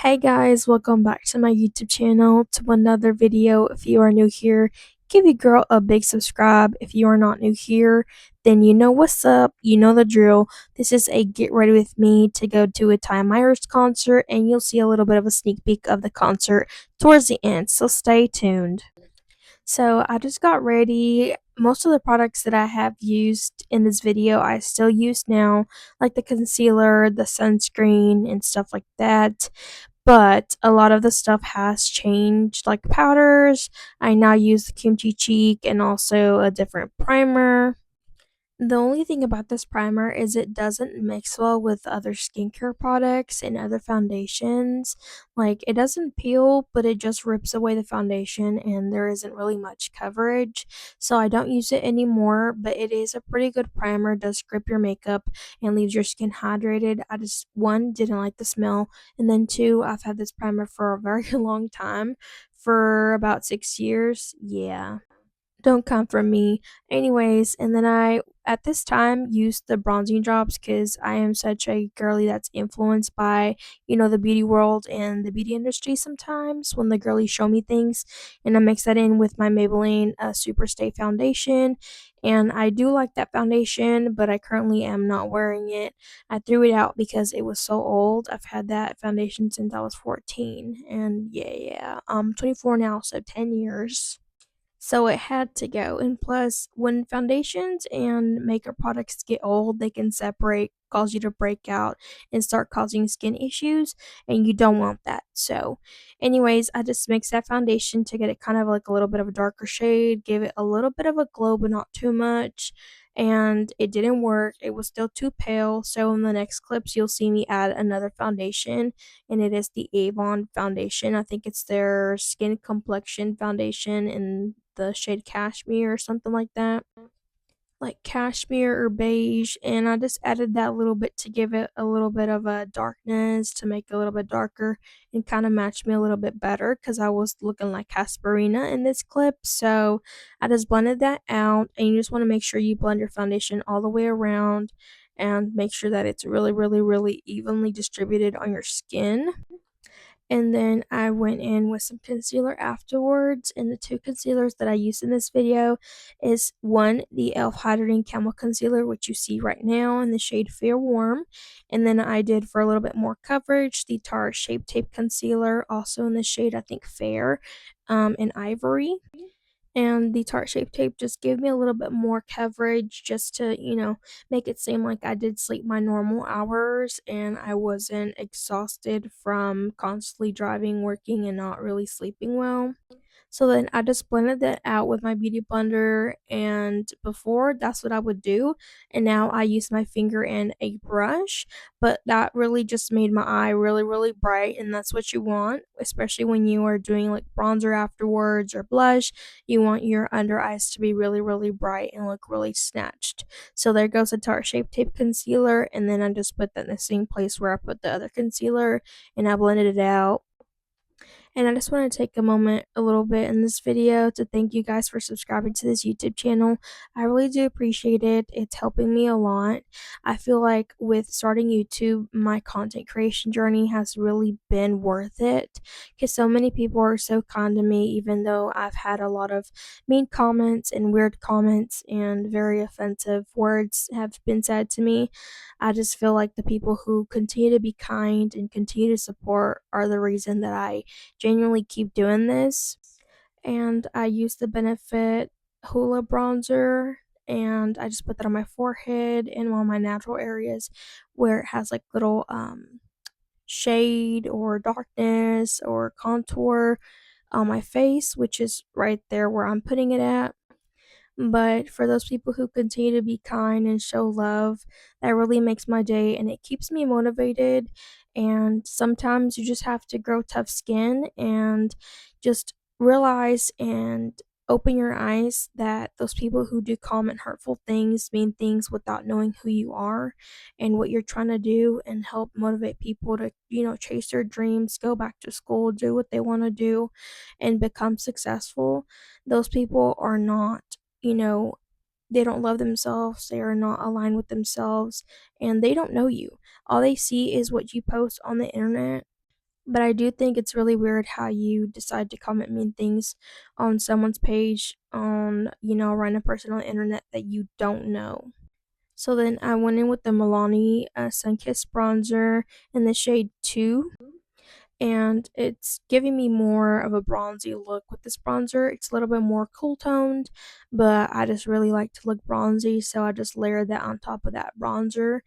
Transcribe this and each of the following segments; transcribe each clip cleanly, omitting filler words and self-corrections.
Hey guys, welcome back to my YouTube channel to another video. If you are new here, give your girl a big subscribe. If you are not new here, then you know what's up, you know the drill. This is a get ready with me to go to a Ty Myers concert, and you'll see a little bit of a sneak peek of the concert towards the end, so stay tuned. So I just got ready. Most of the products that I have used in this video, I still use now, like the concealer, the sunscreen, and stuff like that. But a lot of the stuff has changed, like powders. I now use the kimchi cheek and also a different primer. The only thing about this primer is it doesn't mix well with other skincare products and other foundations. Like, it doesn't peel, but it just rips away the foundation and there isn't really much coverage. So I don't use it anymore, but it is a pretty good primer. It does grip your makeup and leaves your skin hydrated. I just, one, didn't like the smell, and then two, I've had this primer for a very long time, for about 6 years. Yeah, don't come from me. Anyways, and then I at this time used the bronzing drops because I am such a girly that's influenced by, the beauty world and the beauty industry sometimes when the girlies show me things. And I mix that in with my Maybelline Super Stay foundation. And I do like that foundation, but I currently am not wearing it. I threw it out because it was so old. I've had that foundation since I was 14. And yeah. I'm 24 now, so 10 years. So it had to go. And plus, when foundations and makeup products get old, they can separate, cause you to break out, and start causing skin issues, and you don't want that. So, anyways, I just mixed that foundation to get it kind of like a little bit of a darker shade, give it a little bit of a glow, but not too much. And it didn't work. It was still too pale. So, in the next clips, you'll see me add another foundation, and it is the Avon foundation. I think it's their skin complexion foundation in the shade cashmere or something like that. Like cashmere or beige, and I just added that little bit to give it a little bit of a darkness, to make it a little bit darker and kind of match me a little bit better because I was looking like Casperina in this clip. So I just blended that out, and you just want to make sure you blend your foundation all the way around and make sure that it's really, really, really evenly distributed on your skin. And then I went in with some concealer afterwards, and the two concealers that I used in this video is one, the e.l.f. Hydrating Camel Concealer, which you see right now in the shade Fair Warm, and then I did, for a little bit more coverage, the Tarte Shape Tape Concealer, also in the shade, I think, Fair, in Ivory. And the Tarte Shape Tape just gave me a little bit more coverage, just to, make it seem like I did sleep my normal hours and I wasn't exhausted from constantly driving, working, and not really sleeping well. So then I just blended that out with my beauty blender, and before, that's what I would do, and now I use my finger and a brush, but that really just made my eye really, really bright, and that's what you want, especially when you are doing like bronzer afterwards or blush. You want your under eyes to be really, really bright and look really snatched. So there goes the Tarte Shape Tape Concealer, and then I just put that in the same place where I put the other concealer, and I blended it out. And I just want to take a moment, a little bit in this video, to thank you guys for subscribing to this YouTube channel. I really do appreciate it. It's helping me a lot. I feel like with starting YouTube, my content creation journey has really been worth it because so many people are so kind to me, even though I've had a lot of mean comments and weird comments and very offensive words have been said to me. I just feel like the people who continue to be kind and continue to support are the reason that I genuinely keep doing this. And I use the Benefit Hoola bronzer, and I just put that on my forehead and on my natural areas where it has like little shade or darkness or contour on my face, which is right there where I'm putting it at. But for those people who continue to be kind and show love, that really makes my day and it keeps me motivated. And sometimes you just have to grow tough skin and just realize and open your eyes that those people who do comment hurtful things, mean things, without knowing who you are and what you're trying to do, and help motivate people to, chase their dreams, go back to school, do what they want to do, and become successful. Those people are not, you know, they don't love themselves, they are not aligned with themselves, and they don't know you. All they see is what you post on the internet, But I do think it's really weird how you decide to comment mean things on someone's page on, a random person on the internet that you don't know. So then I went in with the Milani Sunkissed bronzer in the shade 2, and it's giving me more of a bronzy look with this bronzer. It's a little bit more cool toned, but I just really like to look bronzy, so I just layered that on top of that bronzer,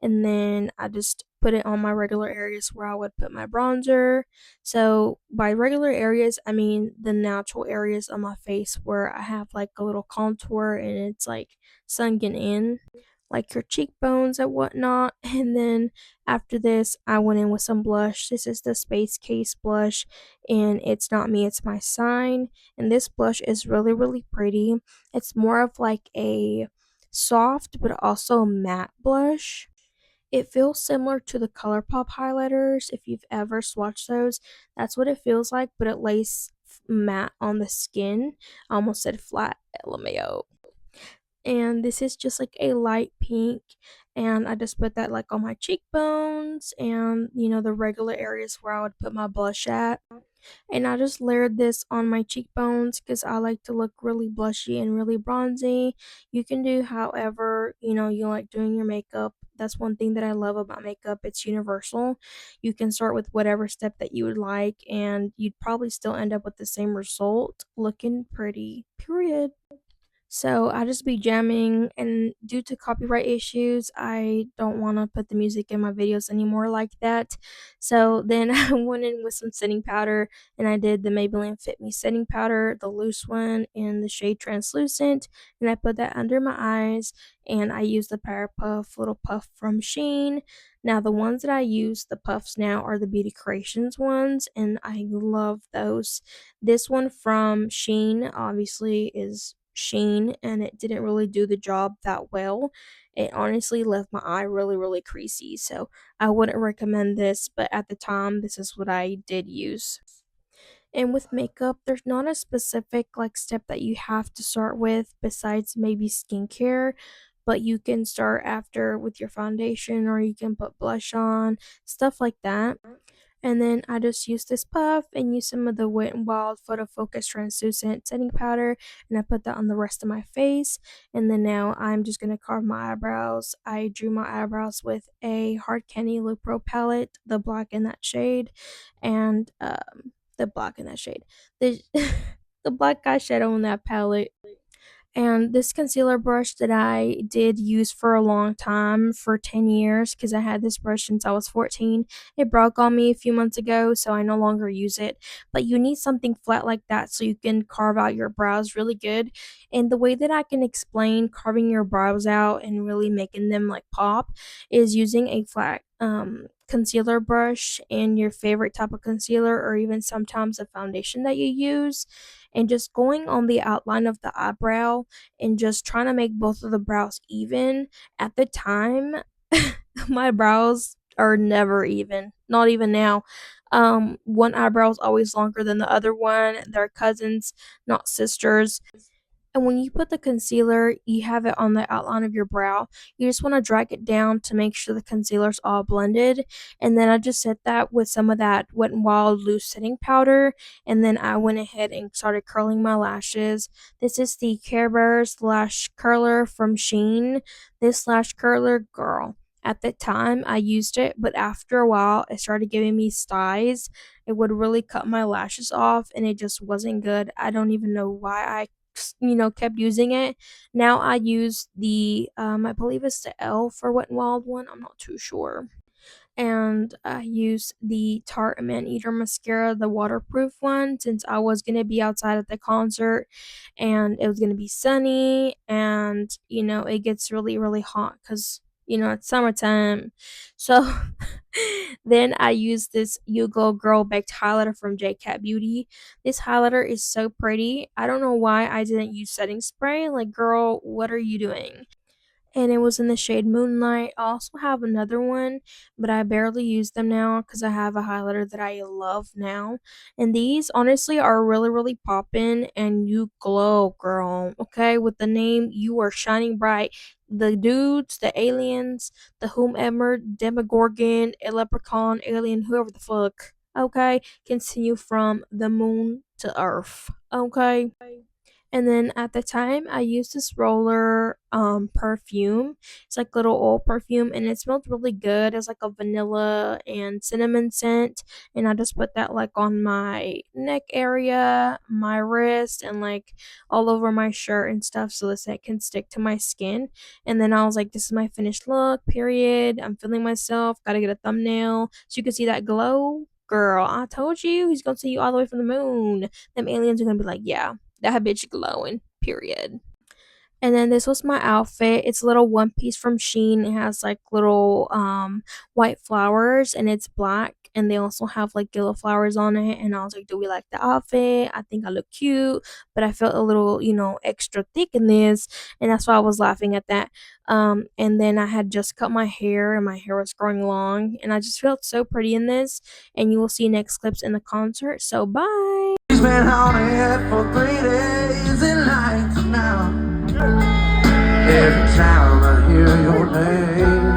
and then I just put it on my regular areas where I would put my bronzer. So by regular areas, I mean the natural areas on my face where I have like a little contour and it's like sunken in, like your cheekbones and whatnot. And then after this, I went in with some blush. This is the Space Case blush, and it's not me, it's my sign. And this blush is really, really pretty. It's more of like a soft but also matte blush. It feels similar to the ColourPop highlighters. If you've ever swatched those, that's what it feels like, but it lays matte on the skin. I almost said flat, LMAO. And this is just like a light pink, and I just put that like on my cheekbones and the regular areas where I would put my blush at. And I just layered this on my cheekbones because I like to look really blushy and really bronzy. You can do however, you like doing your makeup. That's one thing that I love about makeup. It's universal. You can start with whatever step that you would like, and you'd probably still end up with the same result, looking pretty, period. So I just be jamming, and due to copyright issues, I don't want to put the music in my videos anymore like that. So then I went in with some setting powder, and I did the Maybelline Fit Me setting powder, the loose one in the shade Translucent, and I put that under my eyes, and I used the Power Puff Little Puff from Sheen. Now the ones that I use, the puffs now, are the Beauty Creations ones, and I love those. This one from Sheen obviously is Sheen, and it didn't really do the job that well. It honestly left my eye really, really creasy, so I wouldn't recommend this, but at the time, this is what I did use. And with makeup, there's not a specific like step that you have to start with besides maybe skincare, but you can start after with your foundation, or you can put blush on, stuff like that. And then I just use this puff and use some of the Wet n Wild Photo Focus Translucent Setting Powder, and I put that on the rest of my face. And then now I'm just going to carve my eyebrows. I drew my eyebrows with a Hard Candy Look Pro palette, the black in that shade, and the black in that shade. The, the black eyeshadow in that palette. And this concealer brush that I did use for a long time, for 10 years, because I had this brush since I was 14. It broke on me a few months ago, so I no longer use it. But you need something flat like that so you can carve out your brows really good. And the way that I can explain carving your brows out and really making them like pop is using a flat concealer brush and your favorite type of concealer, or even sometimes a foundation that you use, and just going on the outline of the eyebrow and just trying to make both of the brows even. At the time, my brows are never even, not even now. One eyebrow is always longer than the other one. They're cousins, not sisters. And when you put the concealer, you have it on the outline of your brow. You just want to drag it down to make sure the concealer's all blended. And then I just set that with some of that Wet n Wild loose setting powder. And then I went ahead and started curling my lashes. This is the Care Bears Lash Curler from Sheen. This lash curler, girl. At the time, I used it, but after a while, it started giving me styes. It would really cut my lashes off, and it just wasn't good. I don't even know why I kept using it. Now I use the I believe it's the L for Wet n Wild one. I'm not too sure. And I use the Tarte Maneater mascara, the waterproof one, since I was gonna be outside at the concert and it was gonna be sunny, and it gets really, really hot because it's summertime. So then I use this You Go Girl Baked highlighter from Cat Beauty. This highlighter is so pretty. I don't know why I didn't use setting spray. Like, girl, what are you doing? And it was in the shade Moonlight. I also have another one, but I barely use them now because I have a highlighter that I love now. And these honestly are really, really poppin', and you glow, girl. Okay, with the name, you are shining bright. The dudes, the aliens, the whomever, Demogorgon, a leprechaun, alien, whoever the fuck. Okay, continue from the moon to earth. Okay. And then at the time, I used this roller perfume. It's like little old perfume, and it smelled really good. It's like a vanilla and cinnamon scent, and I just put that like on my neck area, my wrist, and like all over my shirt and stuff, so the scent can stick to my skin. And then I was like, "This is my finished look. Period. I'm feeling myself. Got to get a thumbnail so you can see that glow." Girl, I told you he's gonna see you all the way from the moon. Them aliens are gonna be like, yeah, that bitch glowing, period. And then this was my outfit. It's a little one piece from Shein. It has like little white flowers and it's black. And they also have like yellow flowers on it. And I was like, do we like the outfit? I think I look cute, but I felt a little, extra thick in this. And that's why I was laughing at that. And then I had just cut my hair and my hair was growing long. And I just felt so pretty in this. And you will see next clips in the concert. So bye. He's been on it for 3 days and nights now. Every time I hear your name,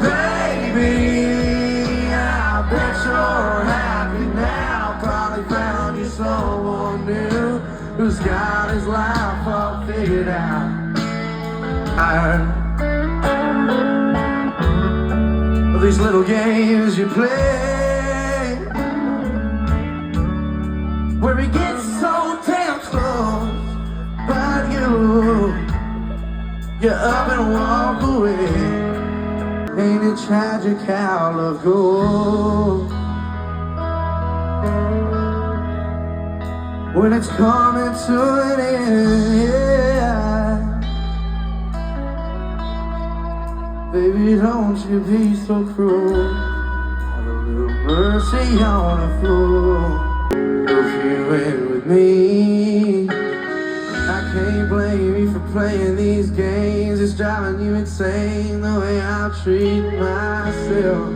baby, I bet you're happy now. Probably found you someone new who's got his life all figured out. These little games you play, where it gets so damn close, but you up and walk away. Ain't it tragic how love goes when it's coming to an end? Yeah. Baby, don't you be so cruel. Have a little mercy on a fool. If you ain't with me, I can't blame you for playing these games. It's driving you insane the way I treat myself.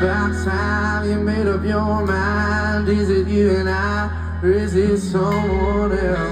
About time you made up your mind. Is it you and I, or is it someone else?